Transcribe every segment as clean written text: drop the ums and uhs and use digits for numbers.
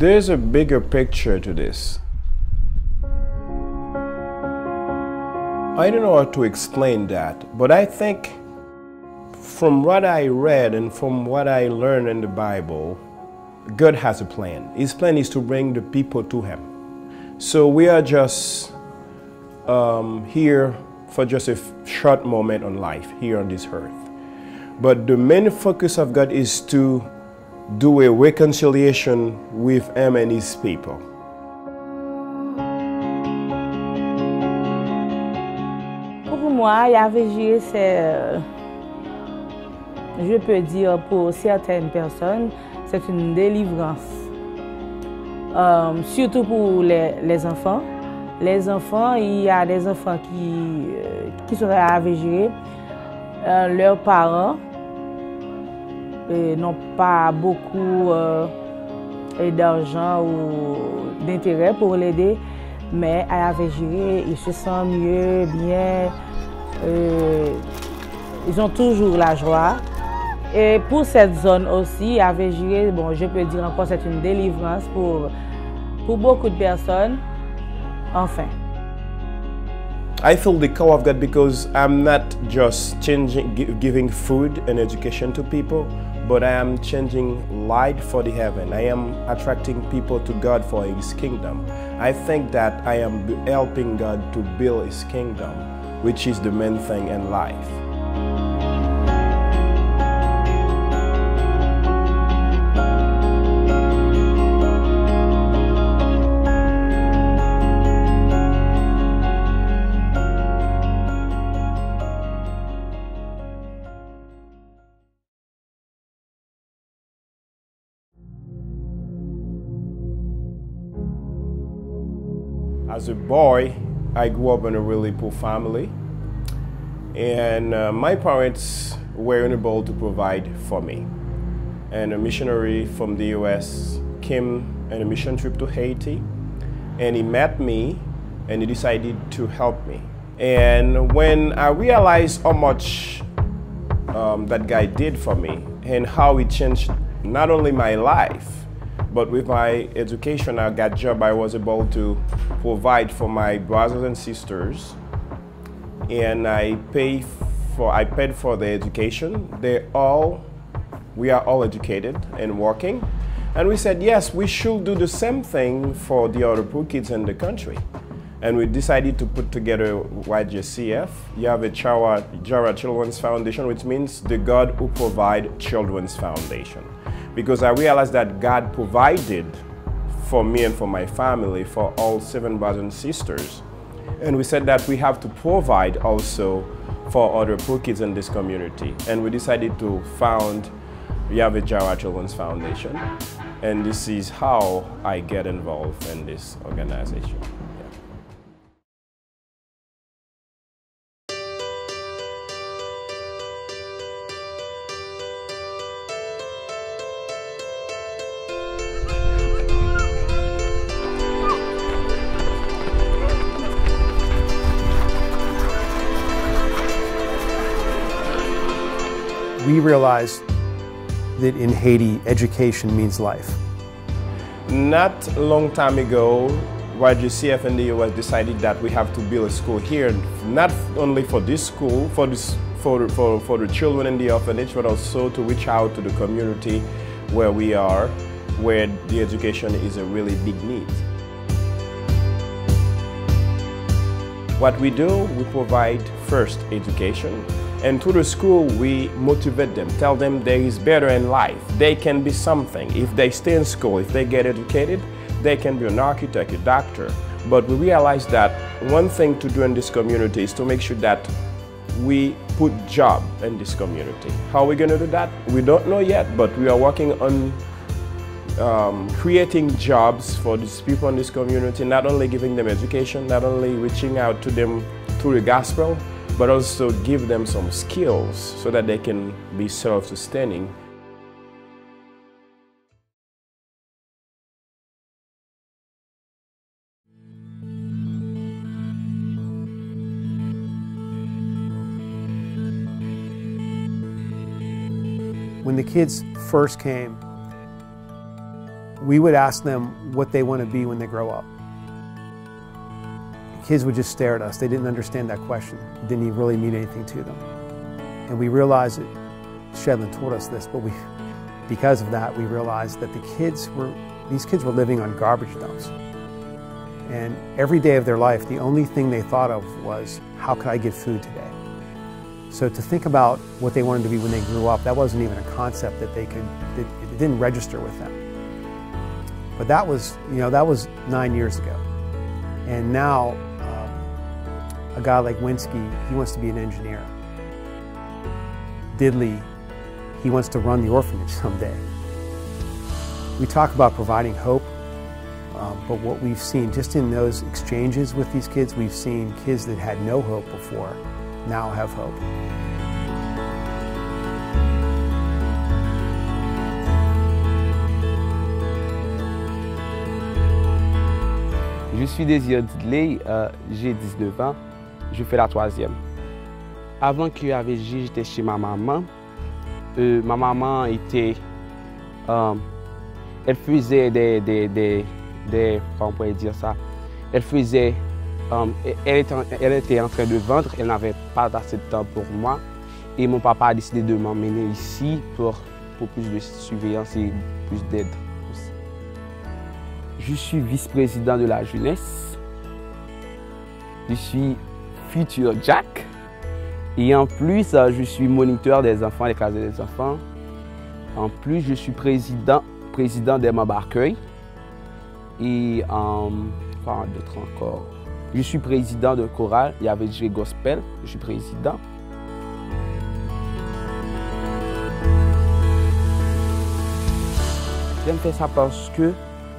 There's a bigger picture to this. I don't know how to explain that, but I think from what I read and from what I learned in the Bible, God has a plan. His plan is to bring the people to Him. So we are just here for just a short moment on life here on this earth. But the main focus of God is to do a reconciliation with Him and His people. Pour moi, Yahve-Jire, c'est, je peux dire pour certaines personnes, c'est une délivrance. Surtout pour les enfants. Les enfants, il y a des enfants qui sont à Yahve-Jire. Leurs parents n'ont pas beaucoup d'argent ou d'intérêt pour l'aider, mais à Yahve-Jire, ils se sentent mieux, bien, ils ont toujours la joie. Et pour cette zone aussi, Yahve-Jire, bon, je peux dire encore, c'est une délivrance pour beaucoup de personnes, enfin. I feel the call of God because I'm not just giving food and education to people, but I am changing light for the heaven. I am attracting people to God for His kingdom. I think that I am helping God to build His kingdom, which is the main thing in life. As a boy, I grew up in a really poor family, and my parents were unable to provide for me. And a missionary from the US came on a mission trip to Haiti, and he met me, and he decided to help me. And when I realized how much that guy did for me, and how he changed not only my life, but with my education, I got a job, I was able to provide for my brothers and sisters, and I paid for their education. We are all educated and working, and we said, yes, we should do the same thing for the other poor kids in the country. And we decided to put together YJCF, Yahve-Jire Children's Foundation, which means the God who provides Children's Foundation. Because I realized that God provided for me and for my family, for all 7 brothers and sisters. And we said that we have to provide also for other poor kids in this community. And we decided to found Yahve-Jire Children's Foundation. And this is how I get involved in this organization. We realized that in Haiti, education means life. Not a long time ago, YJCF in the US decided that we have to build a school here, not only for this school, for the children in the orphanage, but also to reach out to the community where we are, where the education is a really big need. What we do, we provide first education, and through the school we motivate them, tell them there is better in life. They can be something. If they stay in school, if they get educated, they can be an architect, a doctor. But we realize that one thing to do in this community is to make sure that we put job in this community. How are we going to do that? We don't know yet, but we are working on creating jobs for these people in this community, not only giving them education, not only reaching out to them through the gospel, but also give them some skills so that they can be self-sustaining. When the kids first came, we would ask them what they want to be when they grow up. The kids would just stare at us. They didn't understand that question. It didn't really mean anything to them. And we realized that Chedlin told us this, but because of that, we realized that these kids were living on garbage dumps. And every day of their life, the only thing they thought of was, how could I get food today? So to think about what they wanted to be when they grew up, that wasn't even a concept that it didn't register with them. But that was 9 years ago. And now, a guy like Wisniewski, he wants to be an engineer. Diddley, he wants to run the orphanage someday. We talk about providing hope, but what we've seen just in those exchanges with these kids, we've seen kids that had no hope before now have hope. Je suis Désir Diddley, j'ai 19 ans, je fais la 3e. Avant que Yahve-Jire, j'étais chez ma maman. Ma maman était, elle faisait comment on pourrait dire ça, elle faisait, elle était en train de vendre, elle n'avait pas assez de temps pour moi. Et mon papa a décidé de m'emmener ici pour plus de surveillance et plus d'aide. Je suis vice-président de la jeunesse. Je suis futur Jack. Et en plus, je suis moniteur des enfants, des classes des enfants. En plus, je suis président des membres d'accueil. Et quoi d'autre encore? Je suis président de chorale, Yahve-Jire Gospel. Je suis président. J'aime faire ça parce que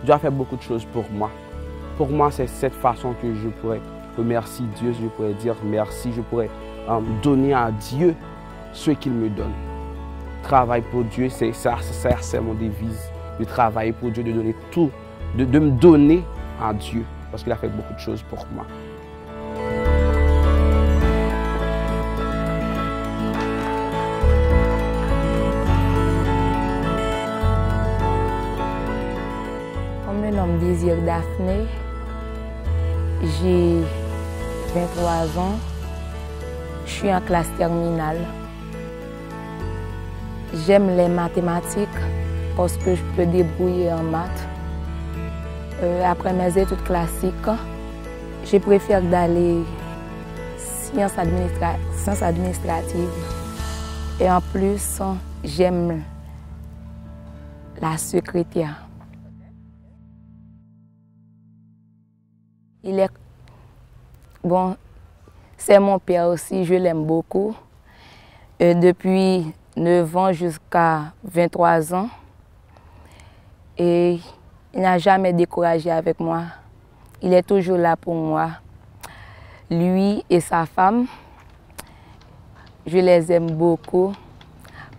Dieu a fait beaucoup de choses pour moi. Pour moi, c'est cette façon que je pourrais remercier Dieu, je pourrais dire merci, je pourrais donner à Dieu ce qu'il me donne. Travail pour Dieu, c'est mon devise. De travailler pour Dieu, de donner tout, de me donner à Dieu, parce qu'il a fait beaucoup de choses pour moi. Je me nomme Désir Daphné, j'ai 23 ans, je suis en classe terminale. J'aime les mathématiques parce que je peux débrouiller en maths. Après mes études classiques, je préfère d'aller sciences administratives. Et en plus, j'aime la secrétaire. C'est mon père aussi, je l'aime beaucoup. Depuis 9 ans jusqu'à 23 ans. Et il n'a jamais découragé avec moi. Il est toujours là pour moi. Lui et sa femme, je les aime beaucoup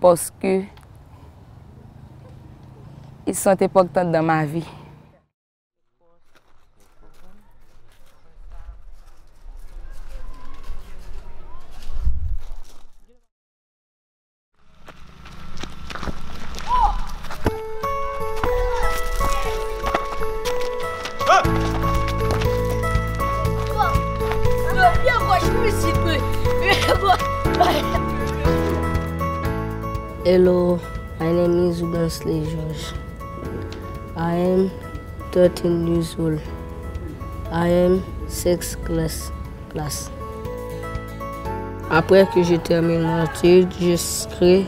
parce qu'ils sont importants dans ma vie. Hello, my name is George. I am 13 years old. I am 6th class. Après que je termine mon étude, je serai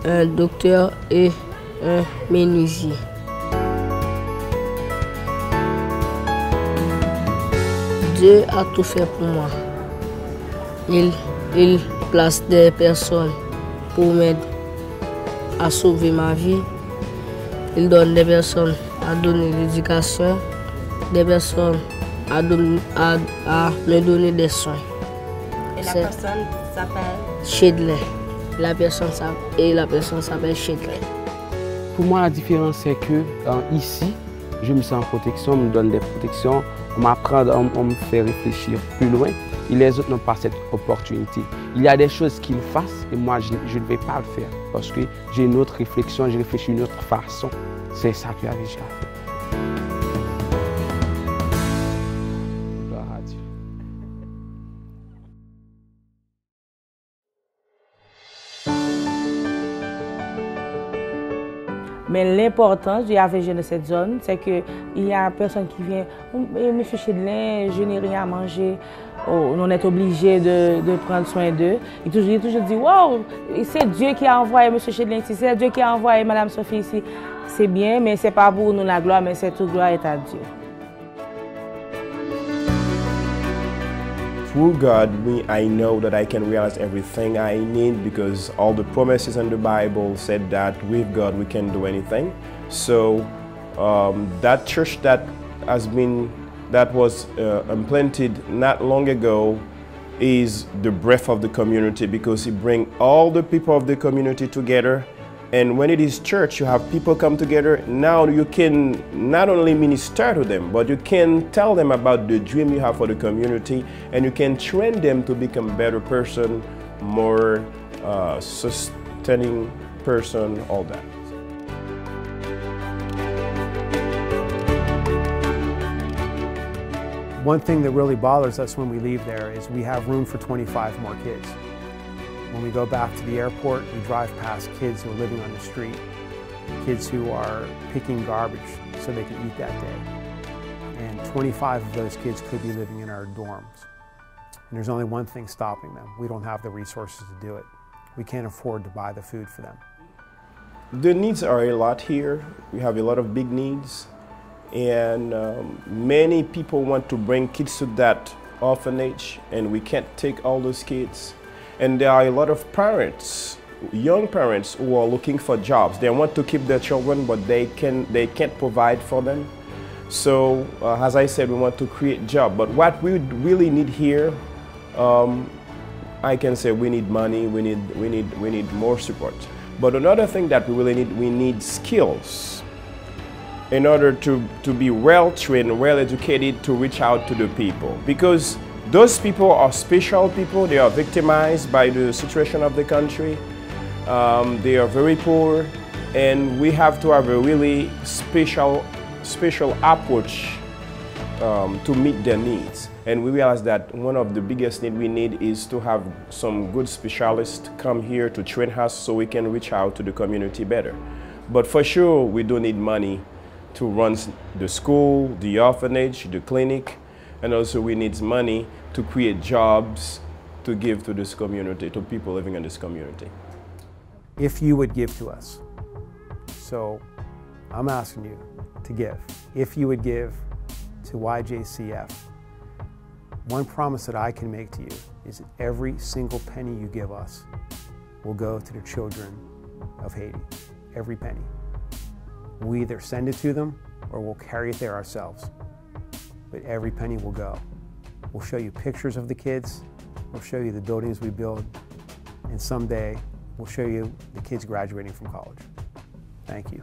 un docteur et un menuisier. Dieu a tout fait pour moi. Il place des personnes pour m'aider à sauver ma vie. Il donne des personnes à donner l'éducation, des personnes à me donner des soins. Et la personne s'appelle Chedlin. La personne s'appelle Chedlin. Pour moi, la différence, c'est que ici, je me sens en protection, on me donne des protections, on m'apprend, on me fait réfléchir plus loin. Et les autres n'ont pas cette opportunité. Il y a des choses qu'ils fassent et moi, je ne vais pas le faire parce que j'ai une autre réflexion, je réfléchis d'une autre façon. C'est ça que Yahve-Jire a fait. Gloire à Dieu. Mais l'importance du Yahve-Jire de cette zone, c'est qu'il y a personne qui vient, Monsieur Chedlin, je n'ai rien à manger. Oh, on est obligé de prendre soin d'eux. Il toujours dit, wow, c'est Dieu qui a envoyé M. Chedlin ici, c'est Dieu qui a envoyé Mme Sophie ici. C'est bien, mais ce n'est pas pour nous la gloire, mais c'est toute gloire est à Dieu. Through God, I know that I can realize everything I need because all the promises in the Bible said that with God we can do anything. So that church that was implanted not long ago is the breath of the community because it brings all the people of the community together. And when it is church, you have people come together. Now you can not only minister to them, but you can tell them about the dream you have for the community, and you can train them to become a better person, more sustaining person, all that. One thing that really bothers us when we leave there is we have room for 25 more kids. When we go back to the airport, we drive past kids who are living on the street, kids who are picking garbage so they can eat that day. And 25 of those kids could be living in our dorms. And there's only one thing stopping them. We don't have the resources to do it. We can't afford to buy the food for them. The needs are a lot here. We have a lot of big needs. And many people want to bring kids to that orphanage, and we can't take all those kids. And there are a lot of parents, young parents, who are looking for jobs. They want to keep their children, but they can't provide for them. So, as I said, we want to create jobs. But what we really need here, I can say we need money, we need more support. But another thing that we really need, we need skills in order to be well-trained, well-educated to reach out to the people. Because those people are special people. They are victimized by the situation of the country. They are very poor, and we have to have a really special approach to meet their needs. And we realize that one of the biggest needs we need is to have some good specialists come here to train us so we can reach out to the community better. But for sure, we do need money to run the school, the orphanage, the clinic, and also we need money to create jobs to give to this community, to people living in this community. If you would give to us. So I'm asking you to give. If you would give to YJCF, one promise that I can make to you is that every single penny you give us will go to the children of Haiti. Every penny. We either send it to them or we'll carry it there ourselves. But every penny will go. We'll show you pictures of the kids, we'll show you the buildings we build, and someday we'll show you the kids graduating from college. Thank you.